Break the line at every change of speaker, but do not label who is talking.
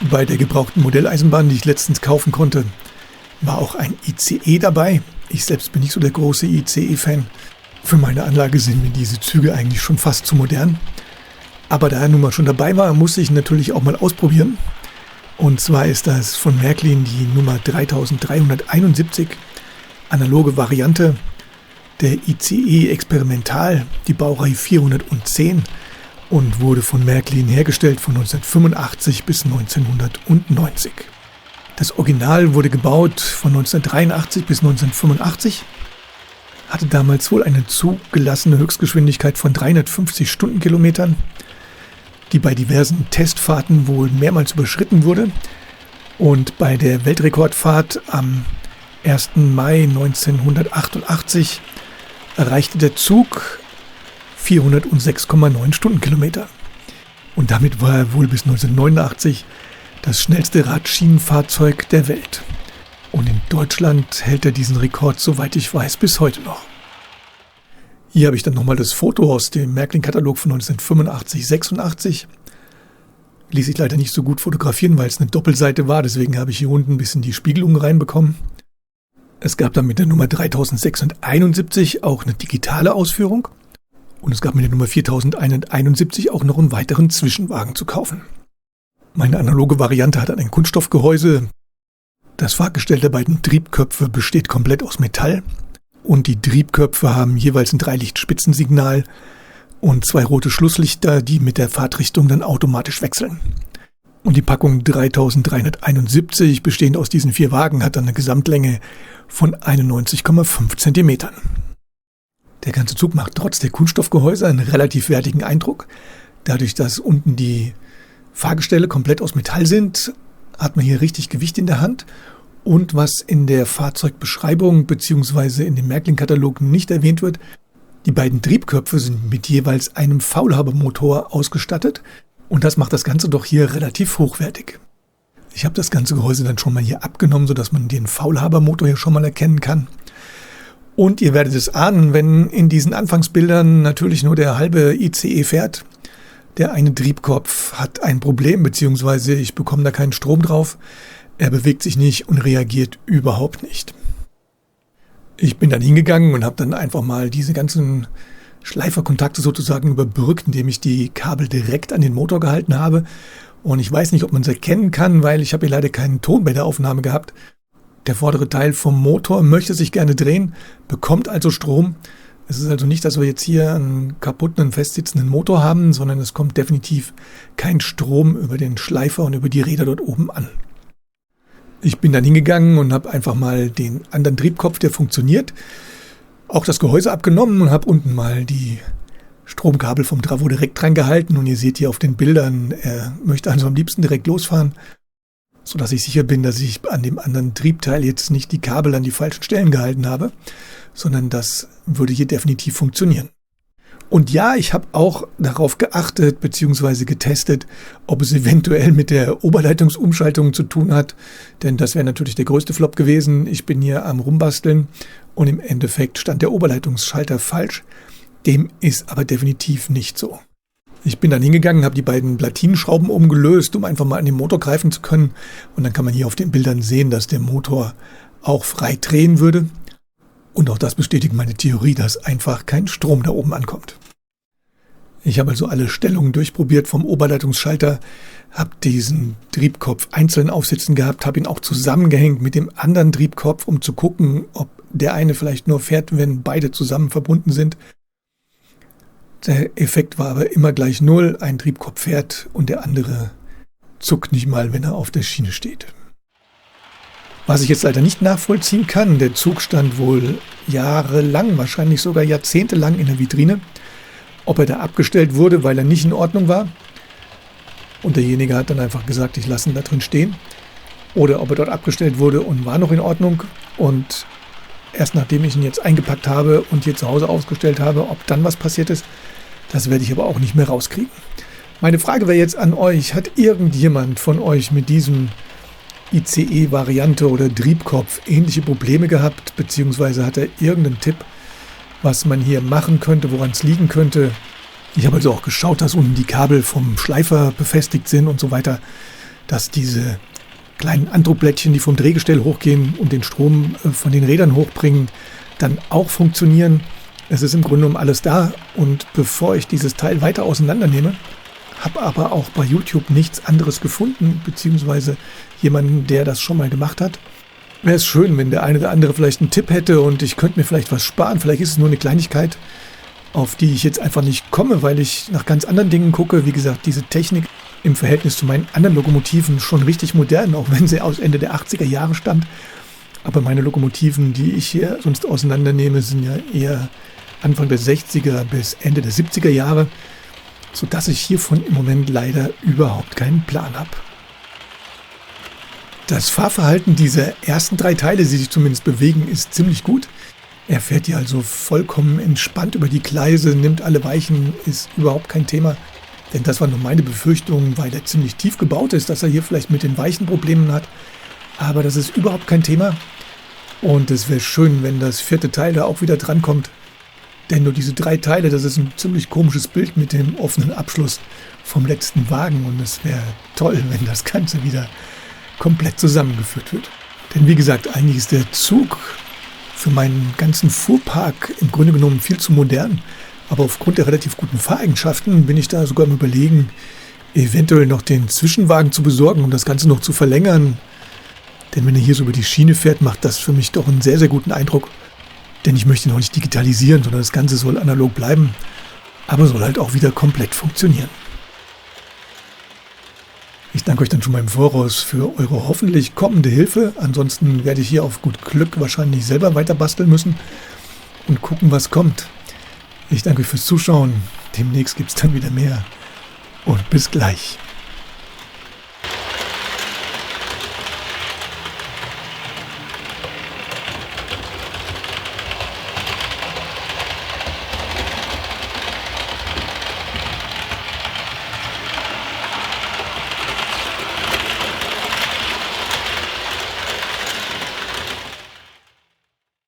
Bei der gebrauchten Modelleisenbahn, die ich letztens kaufen konnte, war auch ein ICE dabei. Ich selbst bin nicht so der große ICE-Fan. Für meine Anlage sind mir diese Züge eigentlich schon fast zu modern. Aber da er nun mal schon dabei war, musste ich natürlich auch mal ausprobieren. Und zwar ist das von Märklin die Nummer 3371, analoge Variante der ICE Experimental, die Baureihe 410 und wurde von Märklin hergestellt von 1985 bis 1990. Das Original wurde gebaut von 1983 bis 1985, hatte damals wohl eine zugelassene Höchstgeschwindigkeit von 350 Stundenkilometern, die bei diversen Testfahrten wohl mehrmals überschritten wurde. Und bei der Weltrekordfahrt am 1. Mai 1988 erreichte der Zug 406,9 Stundenkilometer. Und damit war er wohl bis 1989 das schnellste Radschienenfahrzeug der Welt. Und in Deutschland hält er diesen Rekord, soweit ich weiß, bis heute noch. Hier habe ich dann nochmal das Foto aus dem Märklin-Katalog von 1985-86. Ließ sich leider nicht so gut fotografieren, weil es eine Doppelseite war. Deswegen habe ich hier unten ein bisschen die Spiegelung reinbekommen. Es gab dann mit der Nummer 3671 auch eine digitale Ausführung. Und es gab mit der Nummer 4171 auch noch einen weiteren Zwischenwagen zu kaufen. Meine analoge Variante hat ein Kunststoffgehäuse. Das Fahrgestell der beiden Triebköpfe besteht komplett aus Metall. Und die Triebköpfe haben jeweils ein 3-Licht-Spitzensignal und 2 rote Schlusslichter, die mit der Fahrtrichtung dann automatisch wechseln. Und die Packung 3371, bestehend aus diesen 4 Wagen, hat dann eine Gesamtlänge von 91,5 Zentimetern. Der ganze Zug macht trotz der Kunststoffgehäuse einen relativ wertigen Eindruck. Dadurch, dass unten die Fahrgestelle komplett aus Metall sind, hat man hier richtig Gewicht in der Hand. Und was in der Fahrzeugbeschreibung bzw. in dem Märklin-Katalog nicht erwähnt wird, die beiden Triebköpfe sind mit jeweils einem Faulhabermotor ausgestattet. Und das macht das Ganze doch hier relativ hochwertig. Ich habe das ganze Gehäuse dann schon mal hier abgenommen, sodass man den Faulhabermotor hier schon mal erkennen kann. Und ihr werdet es ahnen, wenn in diesen Anfangsbildern natürlich nur der halbe ICE fährt. Der eine Triebkopf hat ein Problem, beziehungsweise ich bekomme da keinen Strom drauf. Er bewegt sich nicht und reagiert überhaupt nicht. Ich bin dann hingegangen und habe dann einfach mal diese ganzen Schleiferkontakte sozusagen überbrückt, indem ich die Kabel direkt an den Motor gehalten habe. Und ich weiß nicht, ob man es erkennen kann, weil ich habe hier leider keinen Ton bei der Aufnahme gehabt. Der vordere Teil vom Motor möchte sich gerne drehen, bekommt also Strom. Es ist also nicht, dass wir jetzt hier einen kaputten, festsitzenden Motor haben, sondern es kommt definitiv kein Strom über den Schleifer und über die Räder dort oben an. Ich bin dann hingegangen und habe einfach mal den anderen Triebkopf, der funktioniert, auch das Gehäuse abgenommen und habe unten mal die Stromkabel vom Travo direkt dran gehalten. Und ihr seht hier auf den Bildern, er möchte also am liebsten direkt losfahren, sodass ich sicher bin, dass ich an dem anderen Triebteil jetzt nicht die Kabel an die falschen Stellen gehalten habe, sondern das würde hier definitiv funktionieren. Und ja, ich habe auch darauf geachtet bzw. getestet, ob es eventuell mit der Oberleitungsumschaltung zu tun hat, denn das wäre natürlich der größte Flop gewesen. Ich bin hier am Rumbasteln und im Endeffekt stand der Oberleitungsschalter falsch. Dem ist aber definitiv nicht so. Ich bin dann hingegangen, habe die beiden Platinenschrauben umgelöst, um einfach mal an den Motor greifen zu können. Und dann kann man hier auf den Bildern sehen, dass der Motor auch frei drehen würde. Und auch das bestätigt meine Theorie, dass einfach kein Strom da oben ankommt. Ich habe also alle Stellungen durchprobiert vom Oberleitungsschalter, habe diesen Triebkopf einzeln aufsitzen gehabt, habe ihn auch zusammengehängt mit dem anderen Triebkopf, um zu gucken, ob der eine vielleicht nur fährt, wenn beide zusammen verbunden sind. Der Effekt war aber immer gleich 0, ein Triebkopf fährt und der andere zuckt nicht mal, wenn er auf der Schiene steht. Was ich jetzt leider nicht nachvollziehen kann, der Zug stand wohl jahrelang, wahrscheinlich sogar jahrzehntelang in der Vitrine. Ob er da abgestellt wurde, weil er nicht in Ordnung war. Und derjenige hat dann einfach gesagt, ich lasse ihn da drin stehen. Oder ob er dort abgestellt wurde und war noch in Ordnung. Und erst nachdem ich ihn jetzt eingepackt habe und hier zu Hause ausgestellt habe, ob dann was passiert ist, das werde ich aber auch nicht mehr rauskriegen. Meine Frage wäre jetzt an euch, hat irgendjemand von euch mit diesem ICE-Variante oder Triebkopf ähnliche Probleme gehabt, beziehungsweise hat er irgendeinen Tipp, was man hier machen könnte, woran es liegen könnte? Ich habe also auch geschaut, dass unten die Kabel vom Schleifer befestigt sind und so weiter. dass diese kleinen Andruckblättchen, die vom Drehgestell hochgehen und den Strom von den Rädern hochbringen, dann auch funktionieren. Es ist im Grunde genommen alles da, und bevor ich dieses Teil weiter auseinandernehme, habe aber auch bei YouTube nichts anderes gefunden, beziehungsweise jemanden, der das schon mal gemacht hat. Wäre es schön, wenn der eine oder andere vielleicht einen Tipp hätte und ich könnte mir vielleicht was sparen. Vielleicht ist es nur eine Kleinigkeit, auf die ich jetzt einfach nicht komme, weil ich nach ganz anderen Dingen gucke. Wie gesagt, diese Technik im Verhältnis zu meinen anderen Lokomotiven schon richtig modern, auch wenn sie aus Ende der 80er Jahre stammt. Aber meine Lokomotiven, die ich hier sonst auseinandernehme, sind ja eher Anfang der 60er bis Ende der 70er Jahre, sodass ich hiervon im Moment leider überhaupt keinen Plan habe. Das Fahrverhalten dieser ersten 3 Teile, die sich zumindest bewegen, ist ziemlich gut. Er fährt hier also vollkommen entspannt über die Gleise, nimmt alle Weichen, ist überhaupt kein Thema. Denn das war nur meine Befürchtung, weil er ziemlich tief gebaut ist, dass er hier vielleicht mit den Weichen Problemen hat. Aber das ist überhaupt kein Thema. Und es wäre schön, wenn das 4. Teil da auch wieder drankommt. Denn nur diese 3 Teile, das ist ein ziemlich komisches Bild mit dem offenen Abschluss vom letzten Wagen. Und es wäre toll, wenn das Ganze wieder komplett zusammengeführt wird. Denn wie gesagt, eigentlich ist der Zug für meinen ganzen Fuhrpark im Grunde genommen viel zu modern. Aber aufgrund der relativ guten Fahreigenschaften bin ich da sogar am Überlegen, eventuell noch den Zwischenwagen zu besorgen, um das Ganze noch zu verlängern. Denn wenn er hier so über die Schiene fährt, macht das für mich doch einen sehr, sehr guten Eindruck. Denn ich möchte ihn auch nicht digitalisieren, sondern das Ganze soll analog bleiben, aber soll halt auch wieder komplett funktionieren. Ich danke euch dann schon mal im Voraus für eure hoffentlich kommende Hilfe. Ansonsten werde ich hier auf gut Glück wahrscheinlich selber weiter basteln müssen und gucken, was kommt. Ich danke euch fürs Zuschauen. Demnächst gibt es dann wieder mehr. Und bis gleich.